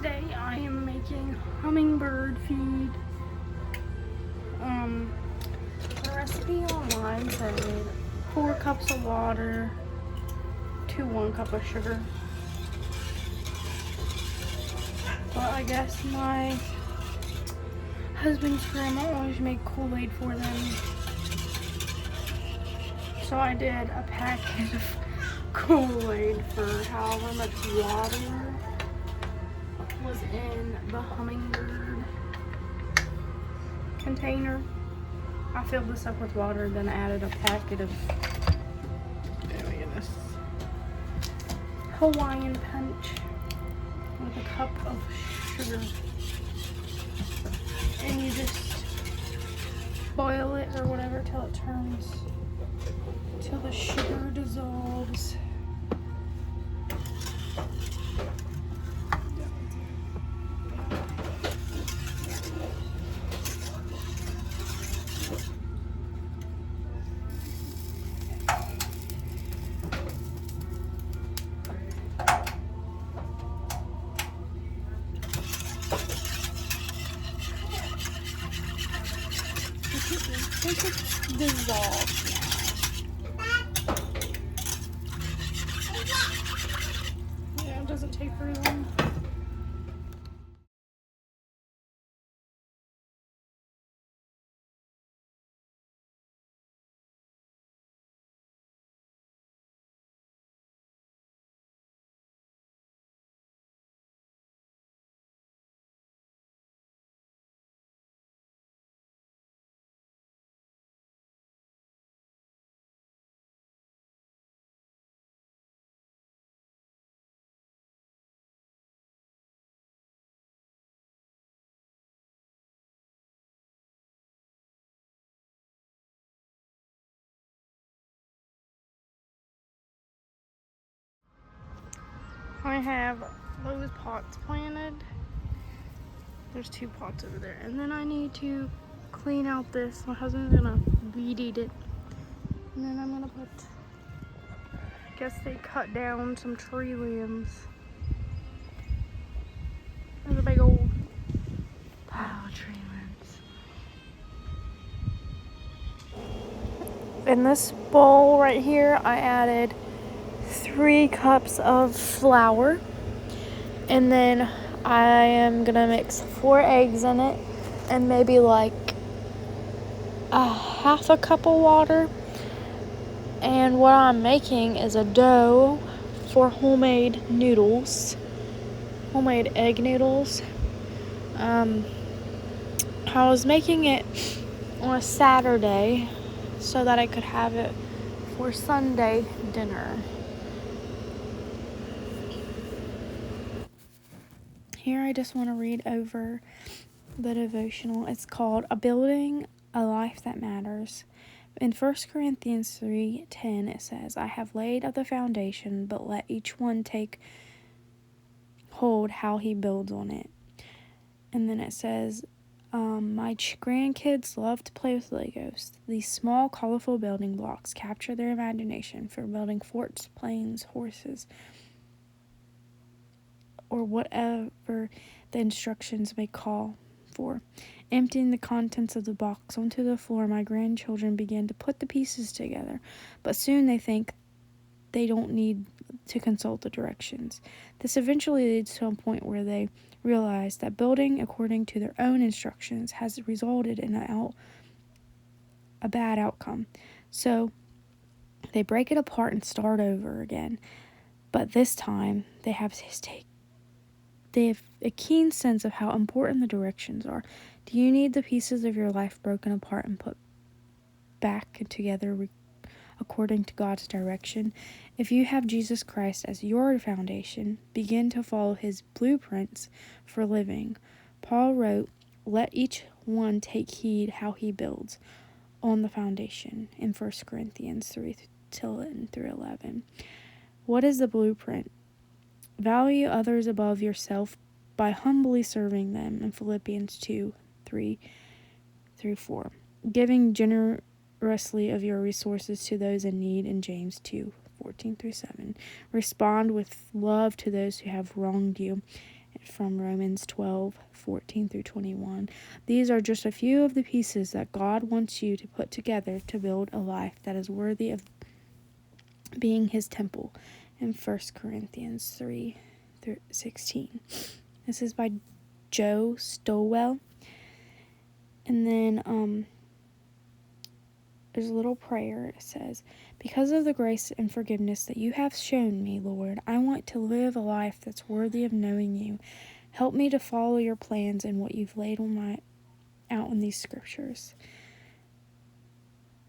Today I am making hummingbird feed. The recipe online said 4 cups of water to 1 cup of sugar. But I guess my husband's grandma always made Kool-Aid for them. So I did a packet of Kool-Aid for however much water was in the hummingbird container. I filled this up with water, then added a packet of Hawaiian punch with a cup of sugar. And you just boil it or whatever till it turns, till the sugar dissolves. It's dissolved now. Yeah, it doesn't take very long. I have those pots planted. There's 2 pots over there. And then I need to clean out this. My husband's gonna weed eat it. And then I'm gonna put, I guess they cut down some tree limbs. There's a big old pile of tree limbs. In this bowl right here, I added 3 cups of flour. And then I am gonna mix 4 eggs in it and maybe like a half a cup of water. And what I'm making is a dough for homemade noodles, homemade egg noodles. I was making it on a Saturday so that I could have it for Sunday dinner. Here I just want to read over the devotional. It's called A Building a Life That Matters. In 1 Corinthians 3:10 it says, I have laid up the foundation, but let each one take hold how he builds on it. And then it says, my grandkids love to play with Legos. These small, colorful building blocks capture their imagination for building forts, planes, horses, or whatever the instructions may call for. Emptying the contents of the box onto the floor, my grandchildren begin to put the pieces together, but soon they think they don't need to consult the directions. This eventually leads to a point where they realize that building according to their own instructions has resulted in a bad outcome. So they break it apart and start over again. But this time they have a keen sense of how important the directions are. Do you need the pieces of your life broken apart and put back together according to God's direction? If you have Jesus Christ as your foundation, begin to follow his blueprints for living. Paul wrote, let each one take heed how he builds on the foundation in 1 Corinthians 3:10-11. What is the blueprint? Value others above yourself by humbly serving them in Philippians 2:3-4. Giving generously of your resources to those in need in James 2:14-7. Respond with love to those who have wronged you from Romans 12:14 through 21. These are just a few of the pieces that God wants you to put together to build a life that is worthy of being his temple in 1 Corinthians 3:16. This is by Joe Stowell. And then there's a little prayer. It says, because of the grace and forgiveness that you have shown me, Lord, I want to live a life that's worthy of knowing you. Help me to follow your plans and what you've laid out in these scriptures.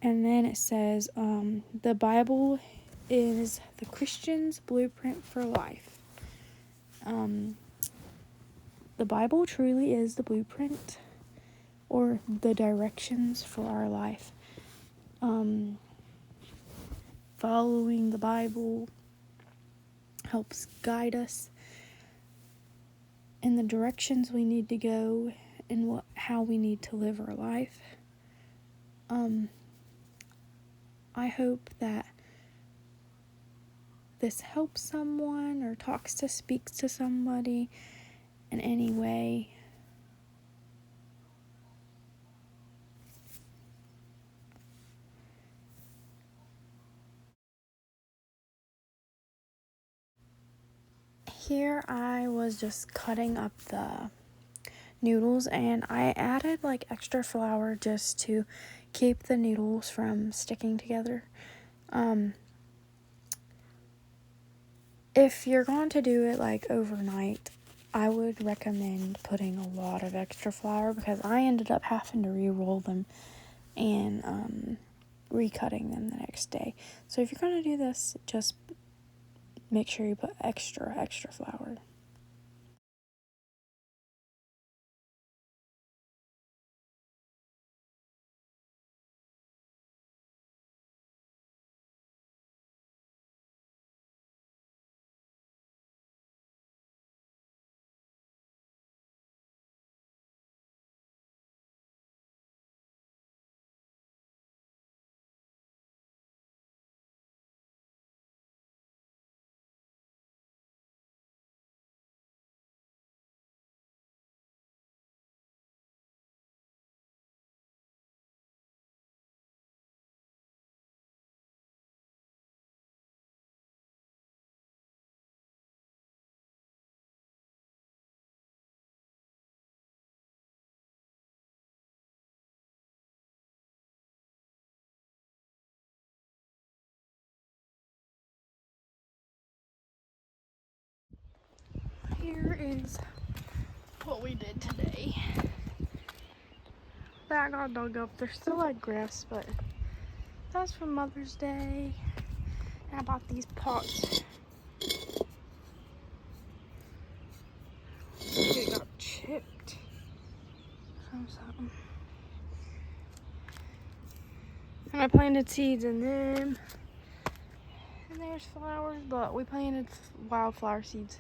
And then it says, the Bible is the Christian's blueprint for life. The Bible truly is the blueprint or the directions for our life. Following the Bible helps guide us in the directions we need to go and how we need to live our life. I hope that this helps someone or speaks to somebody in any way. Here I was just cutting up the noodles, and I added like extra flour just to keep the noodles from sticking together. If you're going to do it like overnight, I would recommend putting a lot of extra flour, because I ended up having to re-roll them and recutting them the next day. So if you're going to do this, just make sure you put extra flour. Here is what we did today. That got dug up. There's still like grass, but that's for Mother's Day. And I bought these pots. They got chipped from something. And I planted seeds in them. And there's flowers, but we planted wildflower seeds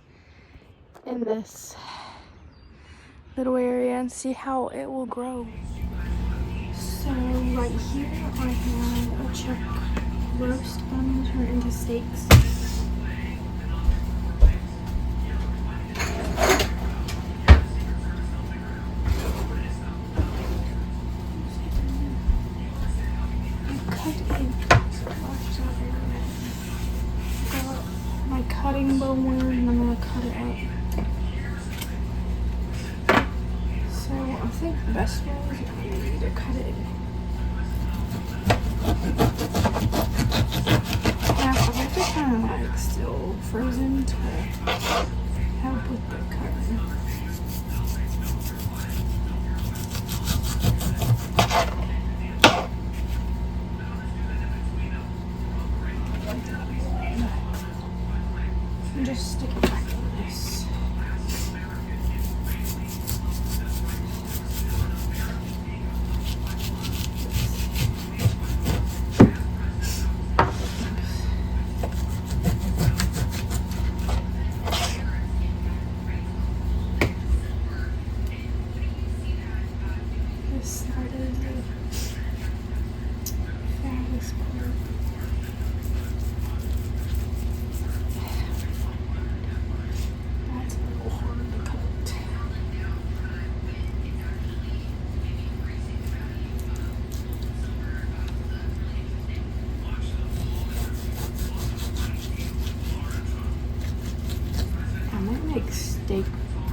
in this little area and see how it will grow. So right here I have a chuck roast onion turned into steaks. My cutting board and I'm gonna cut it up. So I think the best way is to cut it half. I have to kind of like still frozen to help with the cutting. And just stick it back in this. This side is the fattest part. That's a little hard to cut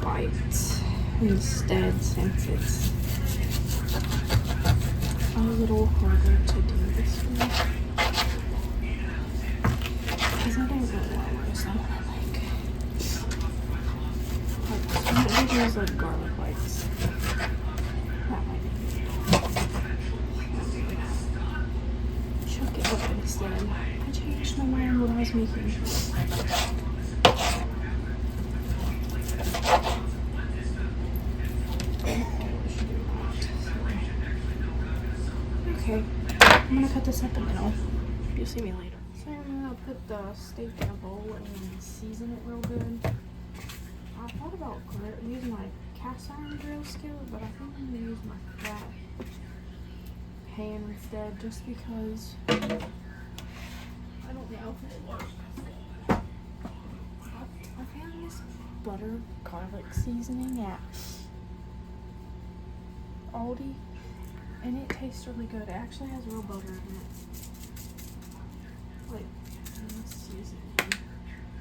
white instead, since it's a little harder to do this one. Because I don't know what else I want to like. Maybe there's like garlic whites. That might be good. Chuck it up instead. I changed my mind what I was making. Okay, I'm gonna cut this up and then you'll see me later. So I'm gonna put the steak in a bowl and season it real good. I thought about using my cast iron grill skillet, but I think I'm gonna use my flat pan instead, just because I don't know if it works. I found this butter garlic seasoning at Aldi, and it tastes really good. It actually has real butter in it. Like, let's use it.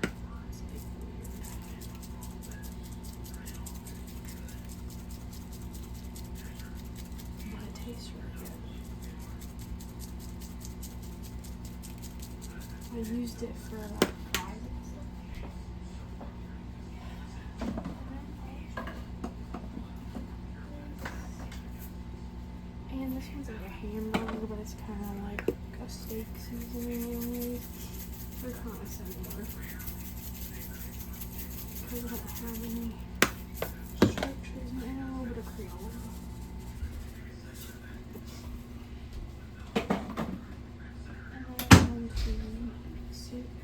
It's like weird. But it tastes really good. I used it for like fries and stuff. And this one's like a hamburger, but it's kind of like a steak seasoning almost. They're kind of similar. Because I don't have any structures now, but a Creole. And then I'm going to mix it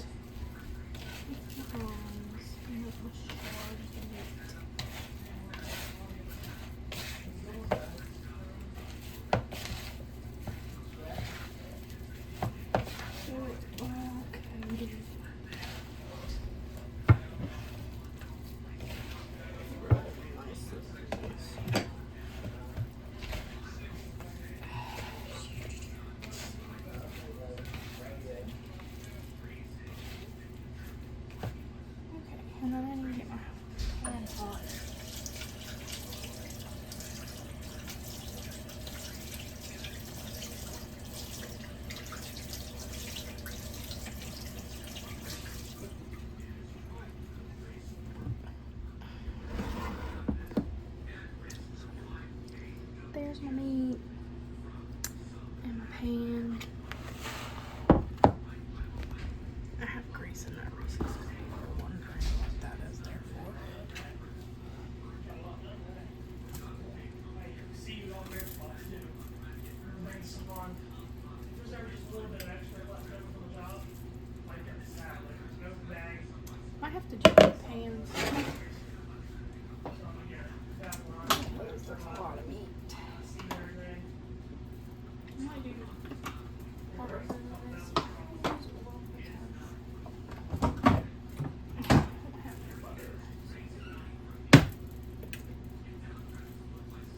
with my arms and let my shards in it. And then I need to get my pan hot. There's my meat and my pan. I have grease in that Reese's cream. I'm wondering what that is there for. I have to do the pans. That's a lot of meat. I might do part of this.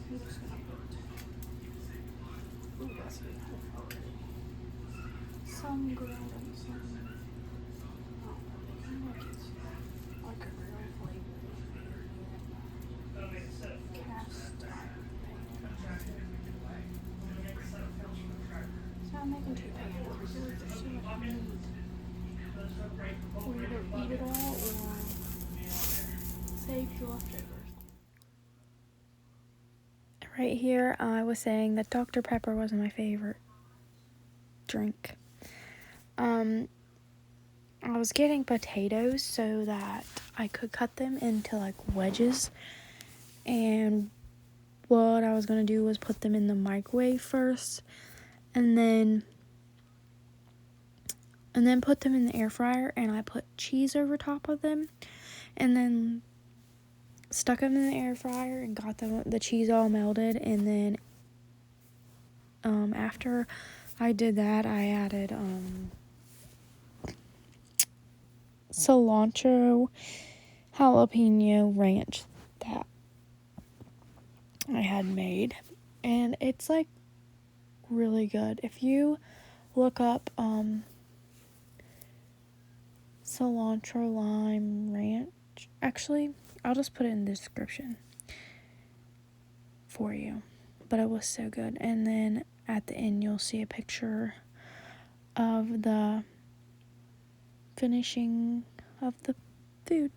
I'm just gonna put, ooh, that's good already. Some ground and some, I like it like a real flavor. Cast iron pan. So I'm making 2 pans. I feel like there's too much meat. We'll either eat it all or save the leftovers. Right here, I was saying that Dr. Pepper wasn't my favorite drink. I was getting potatoes so that I could cut them into like wedges, and what I was gonna do was put them in the microwave first, and then put them in the air fryer, and I put cheese over top of them, and then stuck them in the air fryer and got the cheese all melted, and then after I did that, I added cilantro, jalapeno ranch that I had made, and it's like really good. If you look up cilantro lime ranch, actually I'll just put it in the description for you. But it was so good. And then at the end, you'll see a picture of the finishing of the food.